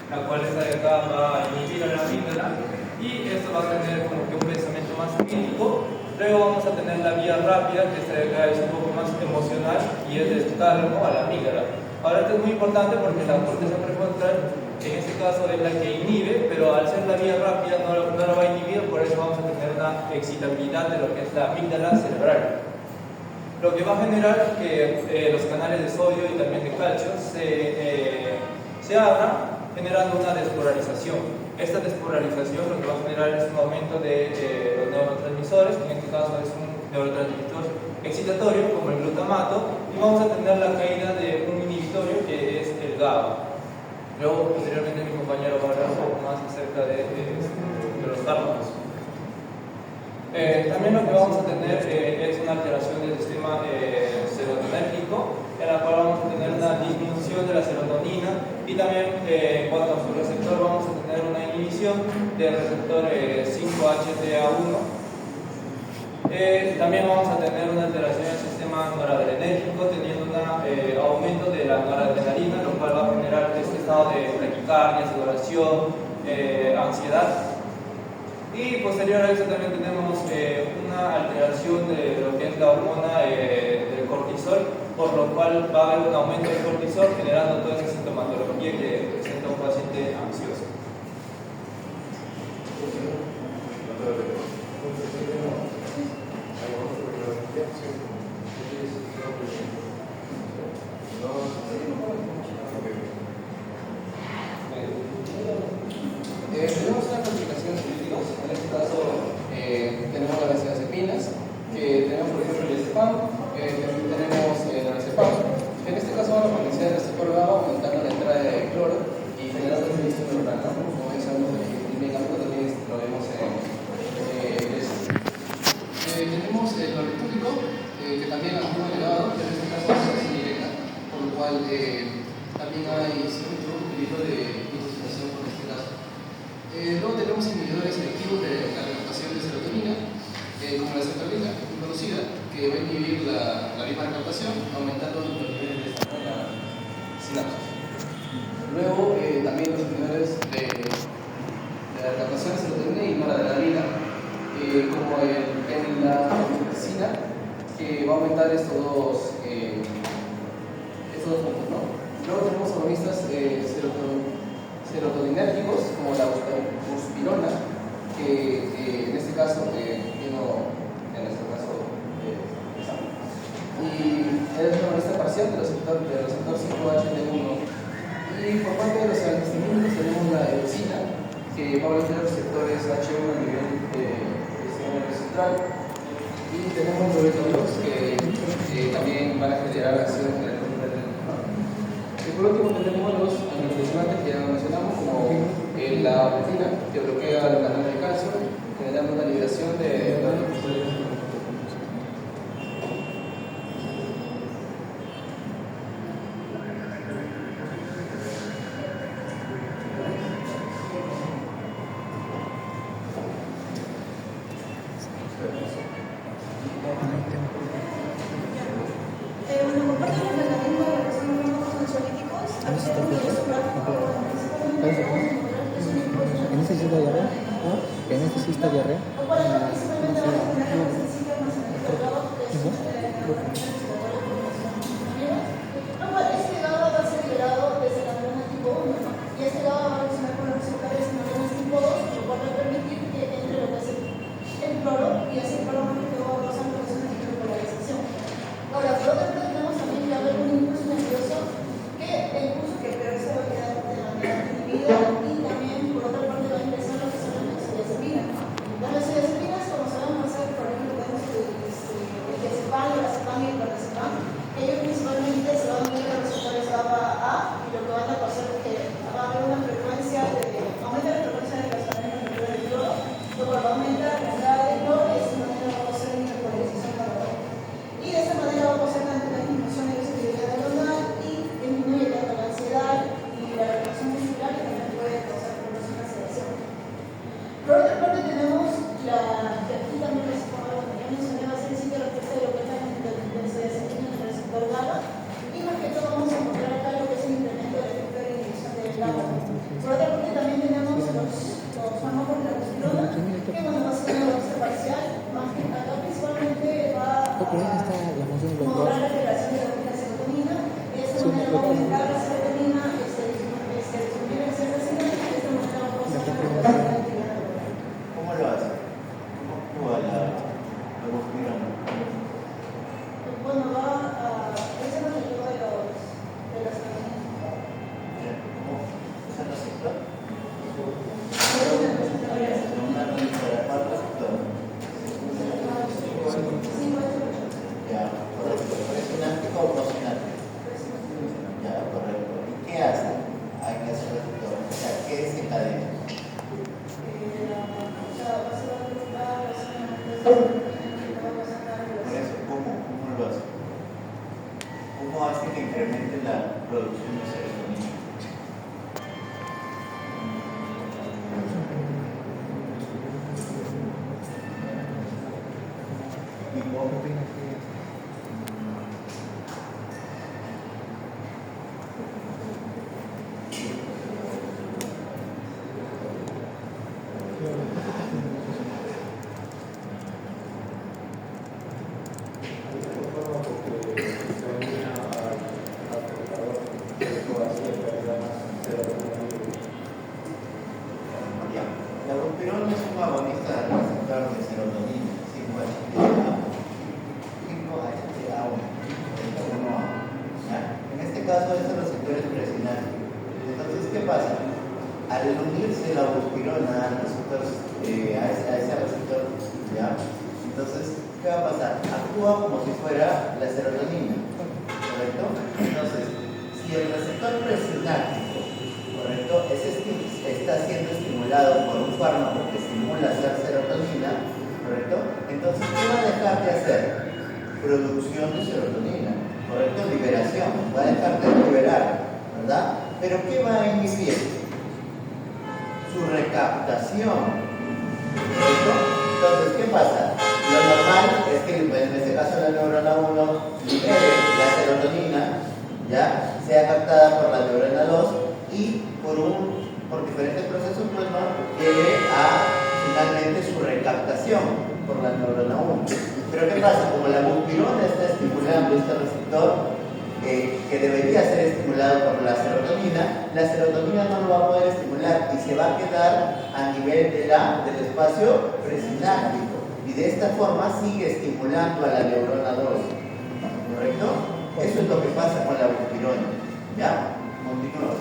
la cual esta de acá va a inhibir a la amígdala y esto va a tener como que un pensamiento más crítico. Luego vamos a tener la vía rápida, que esta de acá es un poco más emocional y es del tálamo a la amígdala. Ahora esto es muy importante porque la corteza prefrontal en este caso es la que inhibe, pero al ser la vía rápida no lo va a inhibir, por eso vamos a tener una excitabilidad de lo que es la amígdala cerebral. Lo que va a generar que los canales de sodio y también de calcio se abran, generando una despolarización. Esta despolarización lo que va a generar es un aumento de los neurotransmisores, que en este caso es un neurotransmisor excitatorio como el glutamato, y vamos a tener la caída de un inhibitorio que es el GABA. Luego, posteriormente, mi compañero va a hablar un poco más acerca de los fármacos. También lo que vamos a tener es una alteración del sistema serotonérgico, en la cual vamos a tener una disminución de la serotonina y también en cuanto a su receptor vamos a tener una inhibición del receptor 5-HTA1. También vamos a tener una alteración del sistema noradrenérgico, teniendo un aumento de la noradrenalina, lo cual va a generar este estado de taquicardia, sudoración, ansiedad. Y posterior a eso también tenemos una alteración de lo que es la hormona del cortisol, por lo cual va a haber un aumento del cortisol generando toda esa sintomatología que presenta un paciente ansioso. Tenemos una clasificación de críticos. En este caso tenemos las benzodiazepinas, que tenemos por ejemplo el diazepam, tenemos el diazepam. En este caso vamos a potenciar el receptor GABA aumentando la entrada de cloro y generando una inhibición neuronal, ¿no? Como mencionamos el medicamento también lo vemos en tenemos el barbitúrico, que también actúa elevado, pero en este caso es acción directa, por lo cual también hay cierto peligro de intoxicación por este caso. Luego tenemos inhibidores selectivos de la recaptación de serotonina, como la sertralina introducida, que va a inhibir la misma recaptación, aumentando los niveles de la sinapsis. Luego también los inhibidores de la recaptación de serotonina y noradrenalina, como en la medicina, que va a aumentar estos dos puntos, ¿no? Luego tenemos agonistas serotoninérgicos, como la buspirona, que en este caso y es una agonista parcial del receptor 5-HT1. Y por parte de los antihistamínicos tenemos la eosina, que va a bloquear los receptores H1 a nivel central. Y tenemos los beta-2 que también van a generar acción en el control del neuronal. Y por último tenemos los anticondicionantes que ya mencionamos, como la apretina, que bloquea el canal de calcio, generando una liberación de ¿Necesita diarrea? Este GABA va a ser liberado desde la neurona tipo 1, y este GABA va a reaccionar con los receptores neuronas tipo 2, lo cual va a permitir que entre lo que es el cloro, y ese cloro va a causar lo que es una hiperpolarización. Ahora, por otra parte, tenemos también que haber un impulso nervioso que peor se va a quedar de la manera inhibida, y también, por otra parte, va a ingresar lo que son las benzodiazepinas. Las benzodiazepinas, como sabemos hacer, por ejemplo, tenemos el diazepam, el diazepam y el clonazepam. Ellos principalmente se van a unir a los receptores GABA-A, y lo que van a pasar es que va a haber una frecuencia aumenta la frecuencia de cascabel en el cloro, lo cual va a aumentar la entrada de cloro, y de esta manera va a causar una hiperpolarización carbonica. Y de esta manera va a causar también la disminución de la sensibilidad neuronal y disminuye tanto la ansiedad y la relación muscular, y también puede Por otra parte también tenemos los fármacos de la testosterona, que bueno, va a ser una dosis parcial, más que acá principalmente va a modular la liberación de la serotonina, de esta manera va a aumentar la serotonina, se distribuye en ciertas señales, de esta manera va a causar la actividad. ¿Cómo lo hace? ¿Cómo actúa la buspirona? Bueno, va a... Ese es el efecto de la serotonina. ¿Cómo usa el receptor? Una receptor. Ya, correcto. ¿Presináptico o prosináptico? Ya, correcto. ¿Y qué hace? Hay que hacer receptor. O sea, ¿qué desencadena? Por eso, ¿cómo lo hace? ¿Cómo hace que incremente la producción de serotonina? La buspirona es un agonista del receptor de serotonina, 5-HTAA1. En este caso, este receptor es presináptico. Entonces, ¿qué pasa? Al unirse la buspirona al receptor, a ese receptor, ¿ya? Entonces, ¿qué va a pasar? Actúa como si fuera la serotonina, ¿correcto? Entonces, si el receptor presináptico, ¿correcto?, está siendo estimulado por un fármaco que estimula hacer serotonina, ¿correcto? Entonces, ¿qué va a dejar de hacer? Producción de serotonina, ¿correcto? Liberación, va a dejar de liberar, ¿verdad? Pero ¿qué va a inhibir? Su recaptación, ¿correcto? Entonces, ¿qué pasa? Lo normal es que, en este caso, la neurona 1 libere la serotonina, ¿ya? Sea captada por la neurona 2 y por diferentes procesos, pues, ¿no?, lleve a finalmente su recaptación por la neurona 1. Pero ¿qué pasa? Como la buspirona está estimulando este receptor que debería ser estimulado por la serotonina no lo va a poder estimular y se va a quedar a nivel del espacio presináptico, y de esta forma sigue estimulando a la neurona 2, ¿correcto? Eso es lo que pasa con la buspirona. ¿Ya? Continuamos.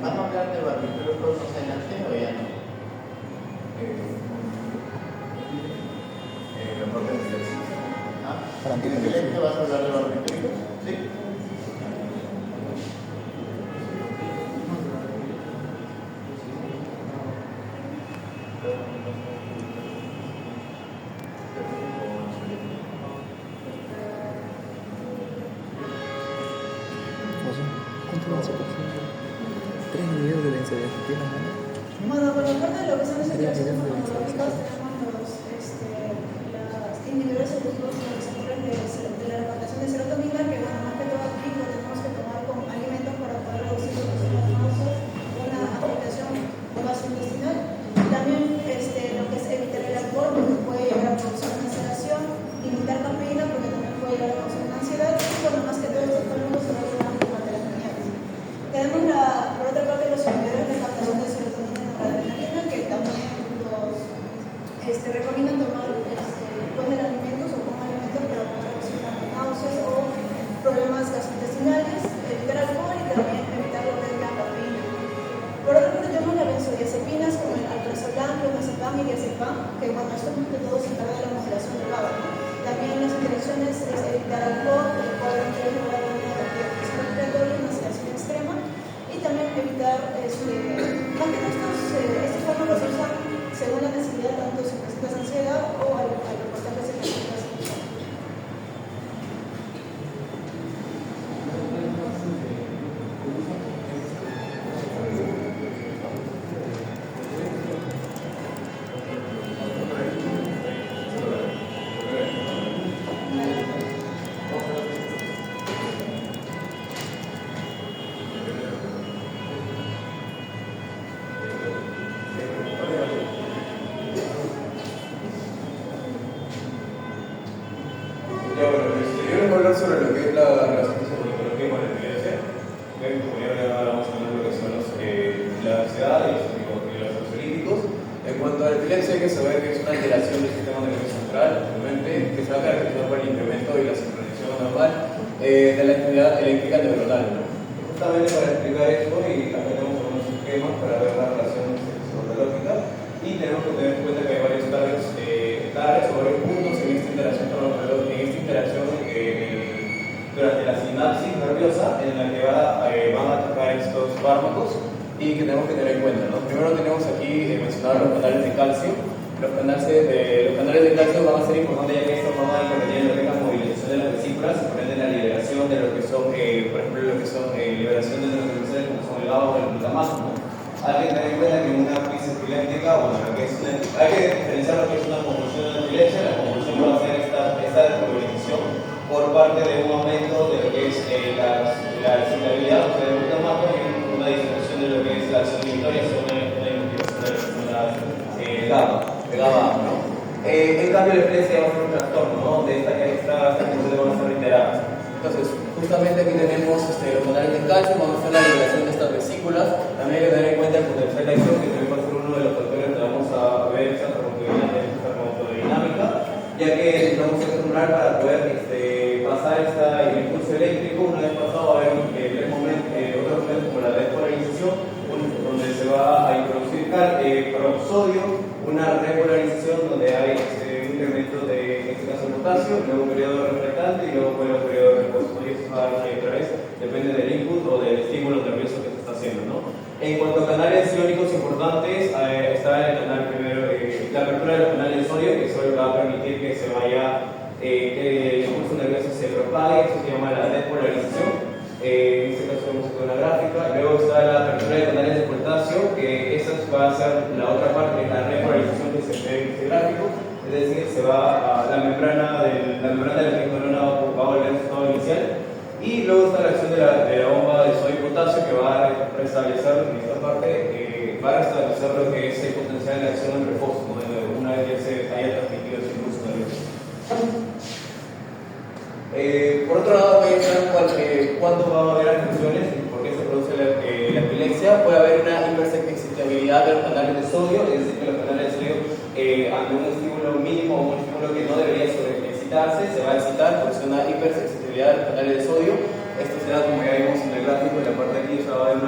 ¿Vamos a hablar de barbitúricos más adelante o ya no? ¿En el electo vas a hablar de barbitúricos? Sí. millones de benzodiazepinas, ¿no? Bueno, por la parte de lo que son las interacciones farmacológicas, tenemos las inhibidores selectivos de los receptores de la recaptación de serotonina, que bueno, más que todo aquí lo tenemos que tomar con alimentos para poder reducir lo que son las náuseas, una afectación gastrointestinal. También lo que es evitar el alcohol, porque puede llegar a producir una sedación, limitar cafeína, porque también puede llegar a producir una ansiedad, y bueno, más que todo estos fármacos se van a ayudar durante las mañanas. Tenemos por otra parte los inhibidores de captación de serotonina y noradrenalina, que también los recomiendan tomar después del alimento o con alimentos para poder reducir náuseas o problemas gastrointestinales, evitar alcohol y también evitar lo que es la cafeína. Por otra parte tenemos las benzodiazepinas como el alprazolam, clonazepam y diazepam, que bueno, esto más que todo se encarga de la modulación del GABA, ¿no? También las interacciones es evitar alcohol, que puede llevar a una infección respiratoria, una sedación extrema, y también evitar, más que estos fármacos se usan según la necesidad, tanto si presentas ansiedad o al reportar que se presentas ansiedad. Yo les voy a hablar sobre lo que es la relación psicológica con la epilepsia. Como ya hablábamos también de lo que son la ansiedad y los ansiolíticos. En cuanto a la epilepsia, hay que saber que es una alteración del sistema nervioso central, obviamente, que se va a caracterizar por el incremento y la sincronización anormal de la actividad eléctrica neuronal, ¿no? Justamente para explicar esto, y también tenemos algunos esquemas para ver la relación psicológica, y tenemos que tener en cuenta que hay varios targets o varios puntos en esta interacción durante la sinapsis nerviosa en la que van a atacar estos fármacos y que tenemos que tener en cuenta, ¿no? Primero tenemos aquí mencionar los canales de calcio. Los canales de calcio van a ser importantes ya que estos van a intervenir en lo que es la movilización de las vesículas y por ende la liberación de lo que son, por ejemplo, lo que son liberación de neurotransmisores como son el GABA o el glutamato, ¿no? Hay que tener en cuenta que en una crisis epiléptica, bueno, hay que diferenciar lo que es una convulsión de la epilepsia. La convulsión va a ser esta desmovilización por parte de un aumento de lo que es la excitabilidad del glutamato y una disminución de lo que es la acción inhibitoria, una inhibición de la GABA, ¿no? En cambio, la epilepsia va a ser un trastorno, ¿no? De estas convulsiones van a ser reiteradas. Entonces, justamente aquí tenemos los canales de calcio, vamos a hacer la liberación de estas vesículas. También hay que tener en cuenta el potencial de acción, que también va a ser uno de los factores que vamos a ver esta farmacodinámica, ya que vamos a estimular para poder pasar el impulso eléctrico. Una vez pasado va a haber otros momentos como la despolarización, donde se va a introducir sodio, una repolarización donde hay un incremento de, en este caso, potasio, luego un periodo reflectante y luego un periodo de reposo. Y eso va a otra vez, depende del input o del estímulo nervioso que se está haciendo, ¿no? En cuanto a canales iónicos importantes, está el canal primero, la apertura de los canales de sodio, que eso va a permitir que se vaya, que el impulso nervioso se propague, eso se llama la despolarización. En este caso vemos aquí una gráfica. Luego está la apertura de canales de potasio, que esa va a ser la otra parte, la repolarización que se ve en este gráfico. Es decir, se va a la membrana de la neurona va a volver a su estado inicial. Y luego está la acción de la bomba de sodio y potasio, que va a restablecer en esta parte, va a restablecer lo que es el potencial de acción en reposo, ¿no? Una vez que se haya transmitido ese impulso nervioso. Por otro lado, voy a ver cuándo va a haber afecciones y por qué se produce la epilepsia. Puede haber una hiperexcitabilidad de los canales de sodio, es decir, que los canales de sodio, ante un estímulo mínimo o un estímulo que no debería sobreexcitarse, se va a excitar, produce una hiperexcitabilidad de los canales de sodio. Esto será, como ya vimos en el gráfico, en la parte de aquí, se va a haber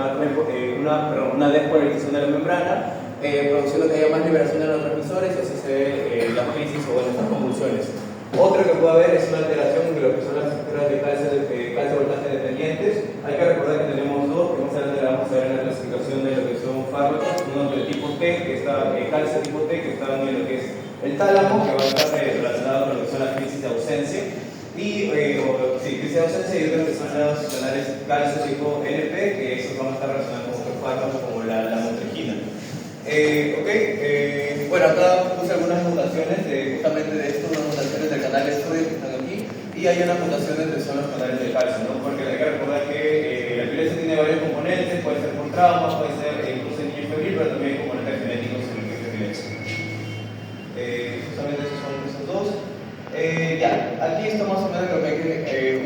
una despolarización de la membrana, produciendo que haya más liberación de los transmisores y así se ve la crisis o estas convulsiones. Otro que puede haber es una alteración de lo que son las estructuras de calcio voltaje dependientes. Hay que recordar que tenemos dos, que más adelante vamos a ver en la clasificación de lo que son fármacos. Uno del tipo T, que está calcio tipo T, que está en lo que es el tálamo, que va a estar relacionado con lo que son las crisis de ausencia. y crisis de ausencia y otros que son los canales calcio tipo NP, que esos van a estar relacionados con otros fármacos como la motrigina. Bueno, acá puse algunas mutaciones justamente de esto, unas mutaciones del canal estudio que están aquí, y hay unas mutaciones que son los canales de calcio, ¿no? Porque hay que recordar que la epilepsia tiene varios componentes, puede ser por trauma, puede ser incluso